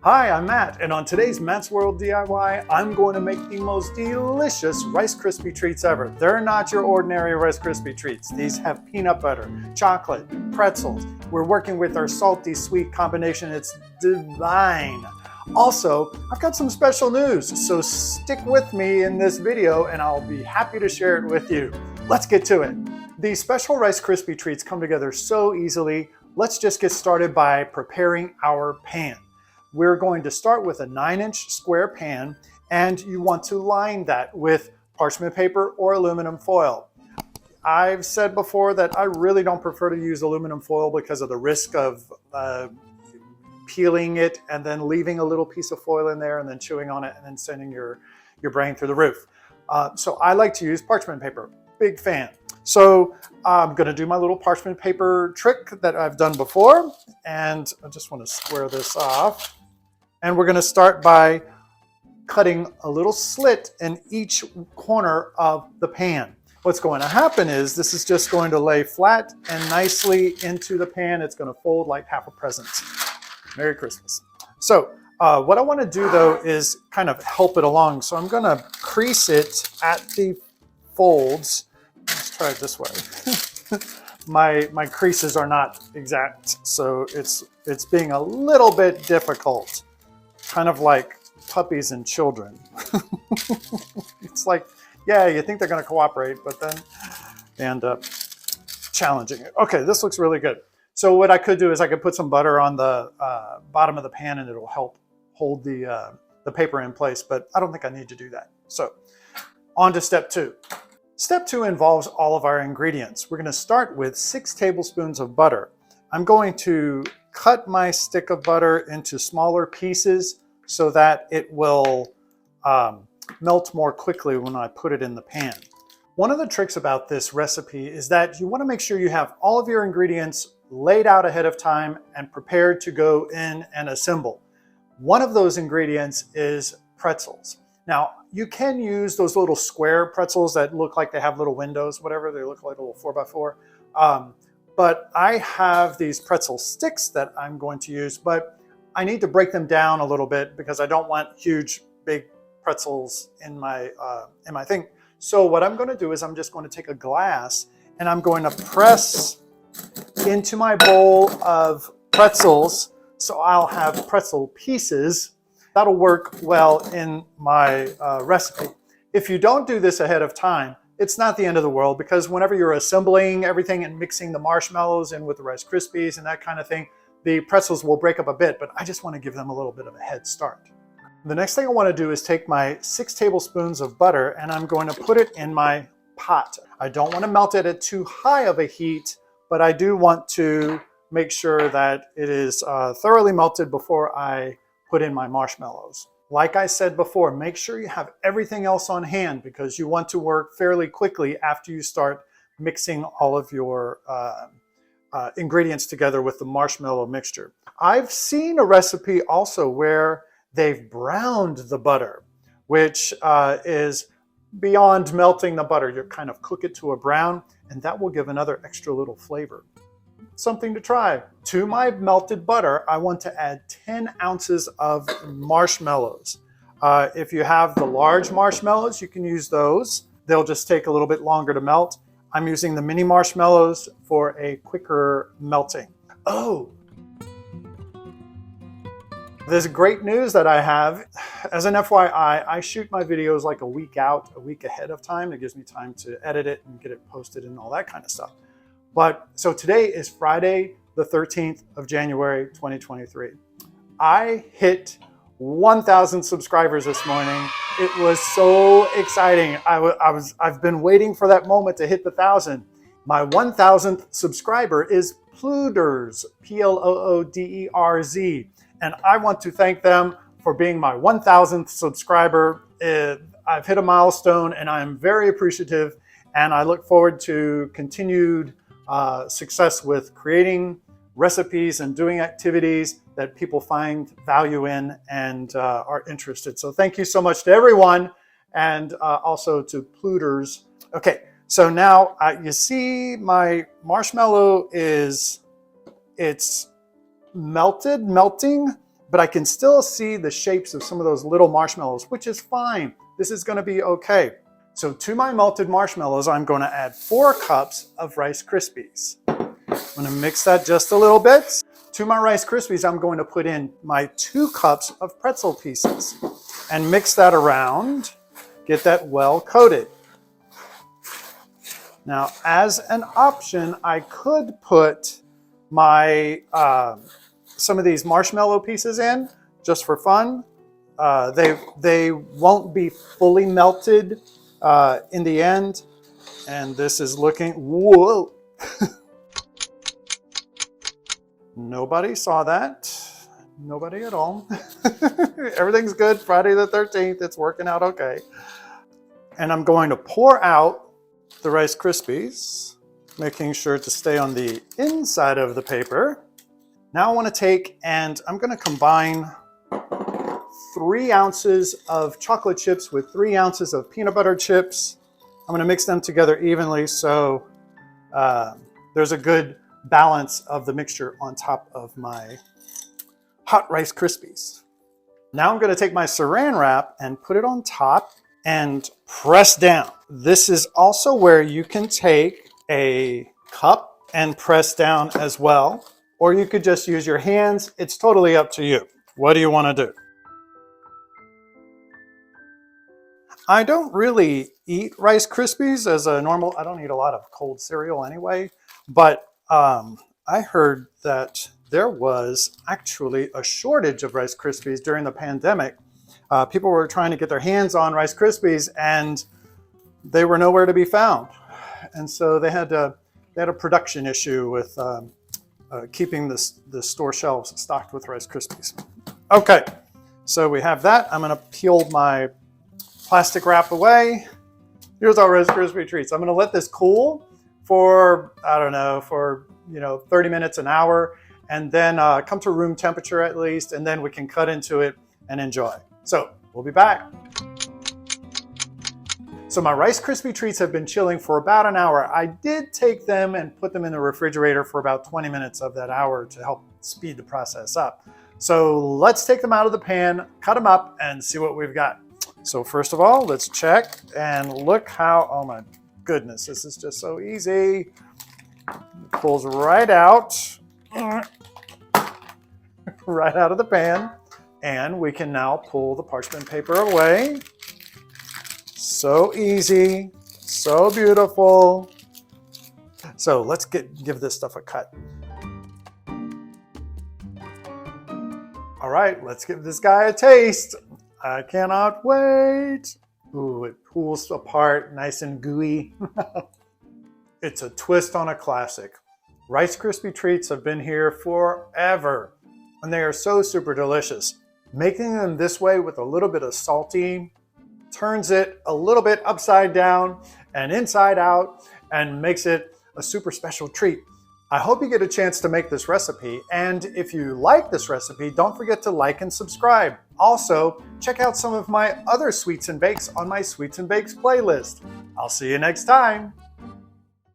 Hi, I'm Matt, and on today's Matt's World DIY, I'm going to make the most delicious Rice Krispie Treats ever. They're not your ordinary Rice Krispie Treats. These have peanut butter, chocolate, pretzels. We're working with our salty sweet combination. It's divine. Also, I've got some special news, so stick with me in this video and I'll be happy to share it with you. Let's get to it. These special Rice Krispie Treats come together so easily. Let's just get started by preparing our pan. We're going to start with a 9-inch square pan, and you want to line that with parchment paper or aluminum foil. I've said before that I really don't prefer to use aluminum foil because of the risk of peeling it and then leaving a little piece of foil in there and then chewing on it and then sending your brain through the roof. So I like to use parchment paper. Big fan. So I'm going to do my little parchment paper trick that I've done before, and I just want to square this off. And we're going to start by cutting a little slit in each corner of the pan. What's going to happen is this is just going to lay flat and nicely into the pan. It's going to fold like half a present. Merry Christmas. So what I want to do though is kind of help it along. So I'm going to crease it at the folds. Let's try it this way. My creases are not exact, so it's being a little bit difficult. Kind of like puppies and children. It's like, yeah, you think they're going to cooperate, but then they end up challenging it. Okay, this looks really good. So what I could do is I could put some butter on the bottom of the pan and it'll help hold the paper in place, but I don't think I need to do that. So on to step 2. Step 2 involves all of our ingredients. We're going to start with 6 tablespoons of butter. I'm going to cut my stick of butter into smaller pieces so that it will melt more quickly when I put it in the pan. One of the tricks about this recipe is that you want to make sure you have all of your ingredients laid out ahead of time and prepared to go in and assemble. One of those ingredients is pretzels. Now, you can use those little square pretzels that look like they have little windows, whatever, they look like a little 4x4. But I have these pretzel sticks that I'm going to use, but I need to break them down a little bit because I don't want huge, big pretzels in my thing. So what I'm going to do is I'm just going to take a glass and I'm going to press into my bowl of pretzels. So I'll have pretzel pieces. That'll work well in my recipe. If you don't do this ahead of time, it's not the end of the world, because whenever you're assembling everything and mixing the marshmallows in with the Rice Krispies and that kind of thing, the pretzels will break up a bit, but I just want to give them a little bit of a head start. The next thing I want to do is take my 6 tablespoons of butter and I'm going to put it in my pot. I don't want to melt it at too high of a heat, but I do want to make sure that it is thoroughly melted before I put in my marshmallows. Like I said before, make sure you have everything else on hand because you want to work fairly quickly after you start mixing all of your ingredients together with the marshmallow mixture. I've seen a recipe also where they've browned the butter, which is beyond melting the butter. You kind of cook it to a brown, and that will give another extra little flavor. Something to try. To my melted butter, I want to add 10 ounces of marshmallows. If you have the large marshmallows, you can use those. They'll just take a little bit longer to melt. I'm using the mini marshmallows for a quicker melting. Oh, there's great news that I have. As an FYI, I shoot my videos like a week out, a week ahead of time. It gives me time to edit it and get it posted and all that kind of stuff. But so today is Friday, the 13th of January, 2023. I hit 1,000 subscribers this morning. It was so exciting. I've been waiting for that moment to hit the 1,000. My 1,000th subscriber is Plooders, Plooderz. And I want to thank them for being my 1,000th subscriber. I've hit a milestone and I'm very appreciative. And I look forward to continued success with creating recipes and doing activities that people find value in and are interested. So thank you so much to everyone, and also to Plooders. Okay, so now you see my marshmallow it's melting, but I can still see the shapes of some of those little marshmallows, which is fine. This is going to be okay. So to my melted marshmallows, I'm going to add 4 cups of Rice Krispies. I'm going to mix that just a little bit. To my Rice Krispies, I'm going to put in my 2 cups of pretzel pieces and mix that around. Get that well coated. Now, as an option, I could put my some of these marshmallow pieces in just for fun. They won't be fully melted in the end. And this is looking, whoa. Nobody saw that. Nobody at all. Everything's good. Friday the 13th. It's working out okay. And I'm going to pour out the Rice Krispies, making sure to stay on the inside of the paper. Now I want to take and I'm going to combine 3 ounces of chocolate chips with 3 ounces of peanut butter chips. I'm going to mix them together evenly so there's a good balance of the mixture on top of my hot Rice Krispies. Now I'm going to take my saran wrap and put it on top and press down. This is also where you can take a cup and press down as well, or you could just use your hands. It's totally up to you. What do you want to do? I don't really eat Rice Krispies as a normal, I don't eat a lot of cold cereal anyway, but I heard that there was actually a shortage of Rice Krispies during the pandemic. People were trying to get their hands on Rice Krispies and they were nowhere to be found. And so they had a production issue with keeping the store shelves stocked with Rice Krispies. Okay, so we have that. I'm gonna peel my plastic wrap away. Here's our Rice Krispie Treats. I'm gonna let this cool for, I don't know, for 30 minutes, an hour, and then come to room temperature at least, and then we can cut into it and enjoy. So we'll be back. So my Rice Krispie Treats have been chilling for about an hour. I did take them and put them in the refrigerator for about 20 minutes of that hour to help speed the process up. So let's take them out of the pan, cut them up, and see what we've got. So first of all, let's check and look how, oh my goodness, this is just so easy. It pulls right out, right out of the pan. And we can now pull the parchment paper away. So easy, so beautiful. So let's give this stuff a cut. All right, let's give this guy a taste. I cannot wait. Ooh, it pulls apart nice and gooey. It's a twist on a classic. Rice Krispie Treats have been here forever, and they are so super delicious. Making them this way with a little bit of salty turns it a little bit upside down and inside out and makes it a super special treat. I hope you get a chance to make this recipe, and if you like this recipe, don't forget to like and subscribe. Also, check out some of my other sweets and bakes on my Sweets and Bakes playlist. I'll see you next time.